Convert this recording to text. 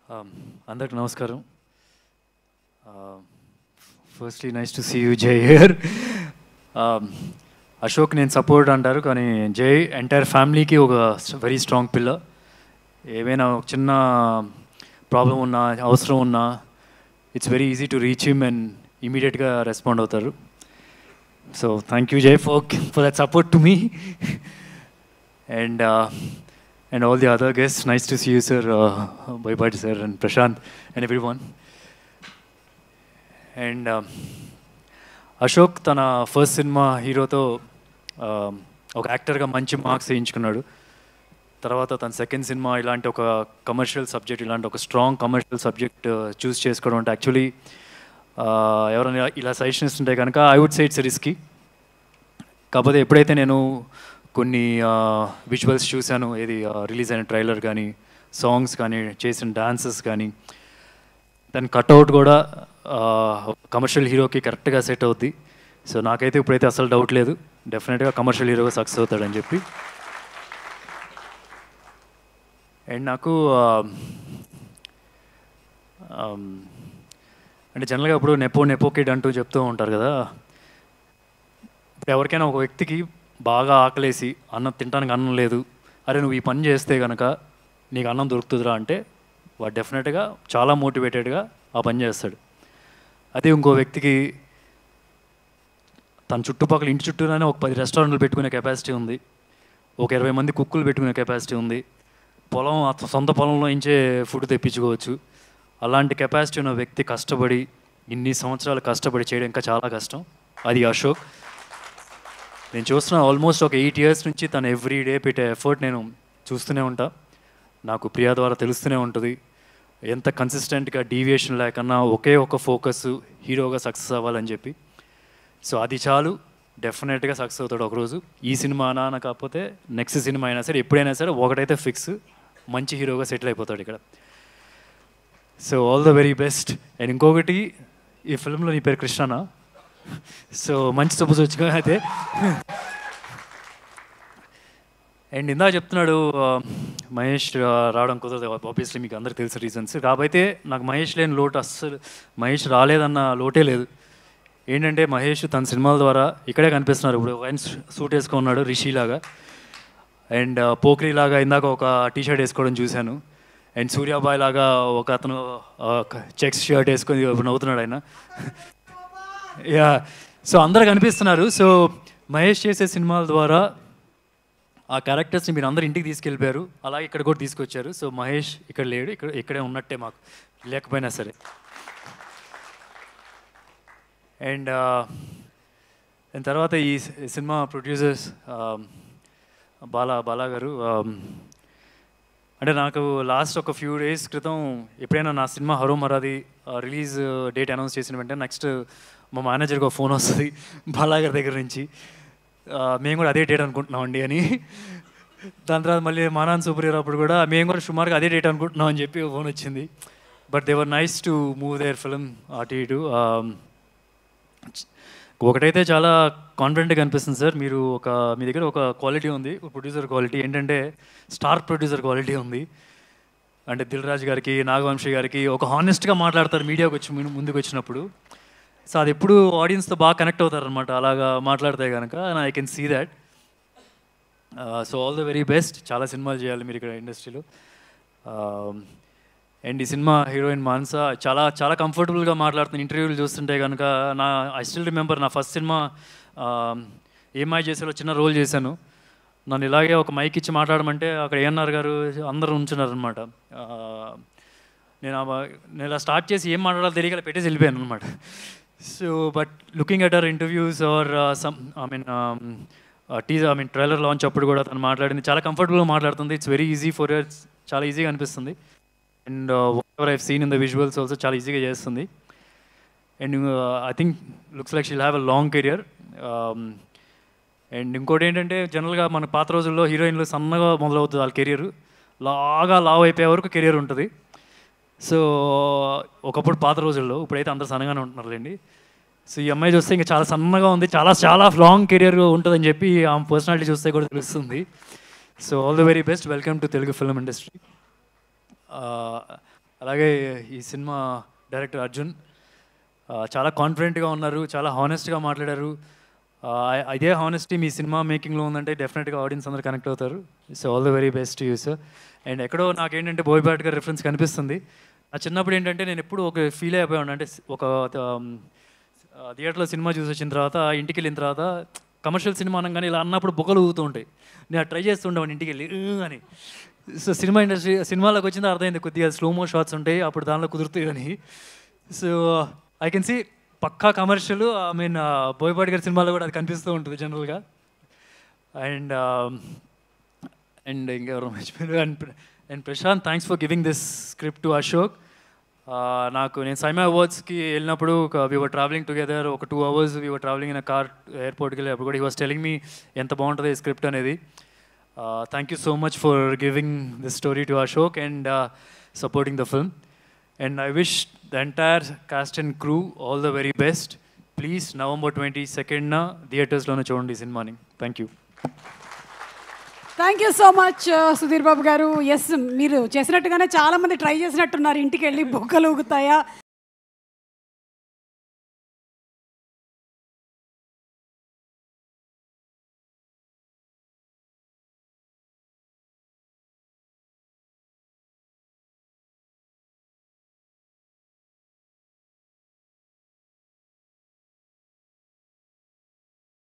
అందరికి నమస్కారం. Firstly nice to see you Jai here. Ashok నేను సపోర్ట్ అంటారు, కానీ జై ఎంటైర్ ఫ్యామిలీకి ఒక వెరీ స్ట్రాంగ్ పిల్లర్. ఏమైనా ఒక చిన్న ప్రాబ్లం ఉన్నా, అవసరం ఉన్నా, it's very easy to reach him and ఇమీడియట్గా రెస్పాండ్ అవుతారు. సో థ్యాంక్ యూ జై for that support to me. And all the other guests, nice to see you, sir, Bhaibhati sir and Prashant and everyone. And Ashok తన first cinema హీరోతో ఒక యాక్టర్గా మంచి marks వేయించుకున్నాడు. తర్వాత తన సెకండ్ సినిమా ఇలాంటి ఒక కమర్షియల్ సబ్జెక్ట్, ఇలాంటి ఒక స్ట్రాంగ్ కమర్షియల్ సబ్జెక్ట్ చూస్ చేసుకోవడం అంటే యాక్చువల్లీ ఎవరైనా ఇలా సజెషన్ ఇస్తుంటే కనుక I would say it's risky. కాకపోతే ఎప్పుడైతే నేను కొన్ని విజువల్స్ చూశాను, ఏది రిలీజ్ అయిన ట్రైలర్ కానీ, సాంగ్స్ కానీ, చేసిన డాన్సెస్ కానీ, దాని కట్అవుట్ కూడా కమర్షియల్ హీరోకి కరెక్ట్గా సెట్ అవుద్ది. సో నాకైతే ఇప్పుడైతే అసలు డౌట్ లేదు, డెఫినెట్గా కమర్షియల్ హీరోగా సక్సెస్ అవుతాడని చెప్పి. అండ్ నాకు అంటే జనరల్గా ఇప్పుడు నెపో కిడ్ అంటూ చెప్తూ ఉంటారు కదా. ఇప్పుడు ఎవరికైనా ఒక వ్యక్తికి బాగా ఆకలేసి అన్నం తినడానికి అన్నం లేదు, అరే నువ్వు ఈ పని చేస్తే కనుక నీకు అన్నం దొరుకుతుందిరా అంటే వాడు డెఫినెట్గా చాలా మోటివేటెడ్గా ఆ పని చేస్తాడు. అదే ఇంకో వ్యక్తికి తన చుట్టుపక్కల ఇంటి చుట్టూనే ఒక 10 రెస్టారెంట్లు పెట్టుకునే కెపాసిటీ ఉంది, ఒక 20 మంది కుక్కులు పెట్టుకునే కెపాసిటీ ఉంది, సొంత పొలంలో ఇంచే ఫుడ్ తెప్పించుకోవచ్చు. అలాంటి కెపాసిటీ ఉన్న వ్యక్తి కష్టపడి ఇన్ని సంవత్సరాలు కష్టపడి చేయడం ఇంకా చాలా కష్టం. అది అశోక్. నేను చూస్తున్నా ఆల్మోస్ట్ ఒక 8 years నుంచి తను ఎవ్రీ డే పెట్టే ఎఫర్ట్ నేను చూస్తూనే ఉంటా. నాకు ప్రియా ద్వారా తెలుస్తూనే ఉంటుంది ఎంత కన్సిస్టెంట్గా డీవియేషన్ లేకన్నా ఒకే ఒక ఫోకస్ హీరోగా సక్సెస్ అవ్వాలని చెప్పి. సో అది చాలు, డెఫినెట్గా సక్సెస్ అవుతాడు ఒకరోజు. ఈ సినిమా అనా కాకపోతే నెక్స్ట్ సినిమా అయినా సరే, ఎప్పుడైనా సరే ఒకటైతే ఫిక్స్, మంచి హీరోగా సెటిల్ అయిపోతాడు ఇక్కడ. So all the very best. And ఇంకొకటి, ఈ ఫిల్మ్లో నీ పేరు కృష్ణనా? సో మంచి సపోజ్ వచ్చుగా అయితే. అండ్ ఇందా చెప్తున్నాడు మహేష్ రావడం కుదరదు, ఆబ్వియస్లీ మీకు అందరికి తెలిసిన రీజన్స్. కాబట్టి నాకు మహేష్ లేని లోటు అస్సలు, మహేష్ రాలేదన్న లోటే లేదు. ఏంటంటే మహేష్ తన సినిమాల ద్వారా ఇక్కడే కనిపిస్తున్నారు. ఇప్పుడు ఆయన సూట్ వేసుకున్నాడు రిషిలాగా, అండ్ పోఖ్రీలాగా ఇందాక ఒక టీషర్ట్ వేసుకోవడం చూశాను, అండ్ సూర్యాబాయ్ లాగా ఒక అతను చెక్స్ షర్ట్ వేసుకొని నవ్వుతున్నాడు ఆయన. యా, సో అందరూ కనిపిస్తున్నారు. సో మహేష్ చేసే సినిమాల ద్వారా ఆ క్యారెక్టర్స్ని మీరు అందరు ఇంటికి తీసుకెళ్ళిపోయారు, అలాగే ఇక్కడ కూడా తీసుకొచ్చారు. సో మహేష్ ఇక్కడ లేడు, ఇక్కడే ఉన్నట్టే మాకు లేకపోయినా సరే. అండ్ తర్వాత ఈ సినిమా ప్రొడ్యూసర్స్ బాలా గారు, అంటే నాకు లాస్ట్ ఒక ఫ్యూ డేస్ క్రితం ఎప్పుడైనా నా సినిమా హరో మరాది రిలీజ్ డేట్ అనౌన్స్ చేసిన వెంటనే నెక్స్ట్ మా మేనేజర్కి ఒక ఫోన్ వస్తుంది బాలా గారి దగ్గర నుంచి, మేము కూడా అదే డేట్ అనుకుంటున్నామండి అని. దాని తర్వాత మళ్ళీ మానాన్ సూపర్ హీరో అప్పుడు కూడా మేము కూడా సుమారుగా అదే డేట్ అనుకుంటున్నాం అని చెప్పి ఫోన్ వచ్చింది. But they were nice to move their film అటు ఇటు. ఒకటైతే చాలా కాన్ఫిడెంట్గా అనిపిస్తుంది సార్, మీ దగ్గర ఒక క్వాలిటీ ఉంది, ప్రొడ్యూసర్ క్వాలిటీ. ఏంటంటే స్టార్ ప్రొడ్యూసర్ క్వాలిటీ ఉంది. అంటే దిల్ రాజు గారికి, నాగవంశీ గారికి ఒక హానెస్ట్గా మాట్లాడతారు మీడియాకి వచ్చి ముందుకు వచ్చినప్పుడు. సో అది ఎప్పుడు ఆడియన్స్తో బాగా కనెక్ట్ అవుతారనమాట అలాగా మాట్లాడితే కనుక. I can see that. So all the very best. చాలా సినిమాలు చేయాలి మీరు ఇక్కడ ఇండస్ట్రీలో. అండ్ ఈ సినిమా హీరోయిన్ మానస చాలా చాలా కంఫర్టబుల్గా మాట్లాడుతున్న ఇంటర్వ్యూలు చూస్తుంటే కనుక. ఐ స్టిల్ రిమెంబర్ నా ఫస్ట్ సినిమా ఏమై చేసేలో చిన్న రోల్ చేశాను. నన్ను ఇలాగే ఒక మైక్ ఇచ్చి మాట్లాడమంటే అక్కడ ఏఎన్ఆర్ గారు అందరూ ఉంచున్నారనమాట. నేను ఇలా స్టార్ట్ చేసి ఏం మాట్లాడాలో తెలియక పెట్టేసి వెళ్ళిపోయాను అనమాట. So but looking at our interviews or trailer launch అప్పుడు కూడా తను మాట్లాడింది చాలా కంఫర్టబుల్గా మాట్లాడుతుంది. It's very easy for her, చాలా ఈజీగా అనిపిస్తుంది. And whatever I've seen in the visuals also చాలా ఈజీగా చేస్తుంది. And I think looks like she'll have a long career. And ఇంకోటి ఏంటంటే జనరల్గా మన పాత రోజుల్లో హీరోయిన్లు సన్నగా మొదలవుతుంది వాళ్ళ కెరియర్, లావ్ అయిపోయే వరకు కెరియర్ ఉంటుంది. సో ఒకప్పుడు పాత రోజుల్లో, ఇప్పుడైతే అందరూ సన్నగానే ఉంటున్నారులేండి. సో ఈ అమ్మాయి చూస్తే ఇంకా చాలా సన్నగా ఉంది, చాలా లాంగ్ కెరియర్ ఉంటుందని చెప్పి ఆమె పర్సనాలిటీ చూస్తే కూడా తెలుస్తుంది. So all the very best. Welcome to Telugu film industry. అలాగే ఈ సినిమా డైరెక్టర్ అర్జున్ చాలా కాన్ఫిడెంట్గా ఉన్నారు, చాలా హానెస్ట్గా మాట్లాడారు. ఇదే హానెస్టీ మీ సినిమా మేకింగ్లో ఉందంటే డెఫినెట్గా ఆడియన్స్ అందరూ కనెక్ట్ అవుతారు. So all the very best you sir. And ఎక్కడో నాకేంటంటే బోయపాటి గారి రిఫరెన్స్ కనిపిస్తుంది. నా చిన్నప్పుడు ఏంటంటే నేను ఎప్పుడు ఒక ఫీల్ అయిపోయాను, అంటే ఒక థియేటర్లో సినిమా చూసి వచ్చిన తర్వాత ఇంటికి వెళ్ళిన తర్వాత కమర్షియల్ సినిమా అనగానే ఇలా అన్నప్పుడు బొక్కలు ఊగుతూ ఉంటాయి. నేను ట్రై చేస్తుండేవాడిని ఇంటికి వెళ్ళి అని. సో సినిమా ఇండస్ట్రీ సినిమాలోకి వచ్చిందో అర్థమైంది, కొద్దిగా స్లోమో షాట్స్ ఉంటాయి, అప్పుడు దానిలో కుదురుతాయి అని. సో ఐ కెన్ సీ పక్కా కమర్షియల్. ఐ మీన్ బోయపాటి గారి సినిమాలో కూడా అది కనిపిస్తూ ఉంటుంది జనరల్గా. అండ్ ఇంకెవరు మర్చిపోయారు. And Prashanth, thanks for giving this script to Ashok. నేను సైమా అవార్డ్స్కి వెళ్ళినప్పుడు వీ వర్ ట్రావెలింగ్ టుగెదర్, ఒక 2 hours we were travelling in a car ఎయిర్పోర్ట్కి వెళ్ళి, అప్పుడు కూడా హీ వాస్ టెలింగ్ మీ ఎంత బాగుంటుంది ఈ స్క్రిప్ట్ అనేది. Thank you so much for giving this story to Ashok and supporting the film. And I wish the entire cast and crew all the very best. Please, November 22nd theaters lona chudandi cinema ni. Thank you. Thank you so much Sudheer Babu garu. Yes, మీరు చేసినట్టుగానే చాలామంది try చేసినట్టున్నారు, ఇంటికి వెళ్ళి బొక్కలు ఊగుతాయా